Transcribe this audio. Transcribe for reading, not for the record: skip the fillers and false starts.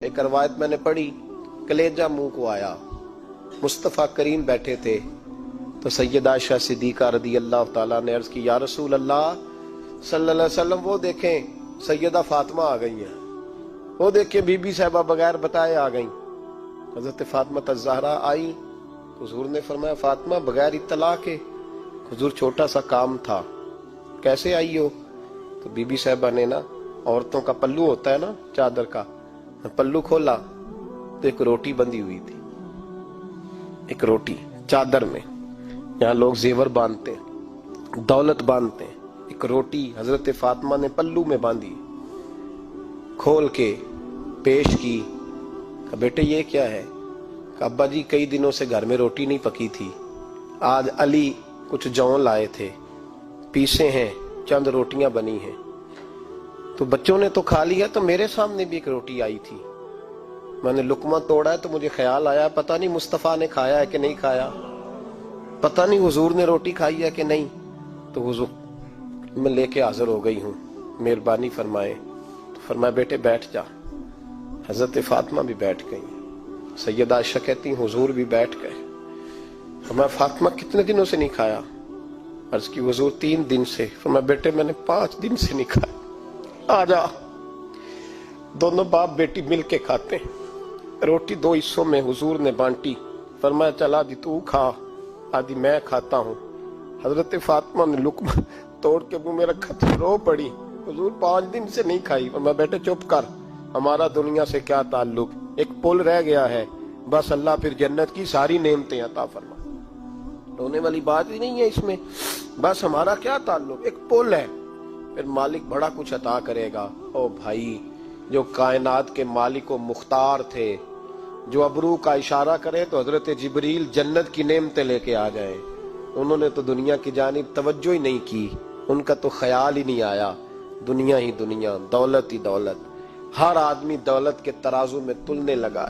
ایک روایت میں نے پڑھی، کلیجہ منہ کو آیا، مصطفیٰ کریم بیٹھے تھے تو سیدہ عائشہ صدیقہ رضی اللہ تعالیٰ نے عرض کی، یا رسول اللہ صلی اللہ علیہ وسلم وہ دیکھیں سیدہ فاطمہ آ گئی ہیں، وہ دیکھیں بی بی صاحبہ بغیر بتائے آ گئیں۔ حضرت فاطمہ الزہرا آئی، حضور نے فرمایا فاطمہ بغیر اطلاع کے؟ حضور چھوٹا سا کام تھا، کیسے آئی ہو؟ تو بی بی صاحبہ نے نا، عورتوں کا پلو ہوتا ہے نا چادر کا، پلو کھولا تو ایک روٹی بندھی ہوئی تھی، ایک روٹی چادر میں، یہاں لوگ زیور باندھتے ہیں، دولت باندھتے ہیں، ایک روٹی حضرت فاطمہ نے پلو میں باندھی، کھول کے پیش کی، کہا بیٹے یہ کیا ہے؟ کہا ابا جی کئی دنوں سے گھر میں روٹی نہیں پکی تھی، آج علی کچھ جون لائے تھے، پیسے ہیں، چند روٹیاں بنی ہیں، تو بچوں نے تو کھا لیا، تو میرے سامنے بھی ایک روٹی آئی تھی، میں نے لقمہ توڑا ہے تو مجھے خیال آیا پتہ نہیں مصطفیٰ نے کھایا ہے کہ نہیں کھایا، پتہ نہیں حضور نے روٹی کھائی ہے کہ نہیں، تو حضور میں لے کے حاضر ہو گئی ہوں، مہربانی فرمائے۔ تو فرمایا بیٹے بیٹھ جا۔ حضرت فاطمہ بھی بیٹھ گئی، سیدہ عائشہ کہتی حضور بھی بیٹھ گئے۔ فرمایا فاطمہ کتنے دنوں سے نہیں کھایا؟ عرض کی حضور 3 دن سے۔ فرمایا بیٹے میں نے 5 دن سے نہیں کھایا، آ جا۔ دونوں باپ بیٹی مل کے کھاتے ہیں، روٹی 2 حصوں میں حضور نے بانٹی، فرمایا چل آدھی تو کھا آدھی میں کھاتا ہوں۔ حضرت فاطمہ نے لقمہ توڑ کے منہ میں رکھا تو رو پڑی، حضور 5 دن سے نہیں کھائی۔ فرمایا بیٹے چپ کر، ہمارا دنیا سے کیا تعلق، ایک پل رہ گیا ہے، بس اللہ پھر جنت کی ساری نعمتیں عطا فرما، رونے والی بات ہی نہیں ہے اس میں، بس ہمارا کیا تعلق، ایک پل ہے، پھر مالک بڑا کچھ عطا کرے گا۔ او بھائی، جو کائنات کے مالک و مختار تھے، جو ابرو کا اشارہ کرے تو حضرت جبریل جنت کی نعمتیں لے کے آ جائیں، انہوں نے تو دنیا کی جانب توجہ ہی نہیں کی، ان کا تو خیال ہی نہیں آیا، دنیا ہی دنیا، دولت ہی دولت، ہر آدمی دولت کے ترازو میں تلنے لگا۔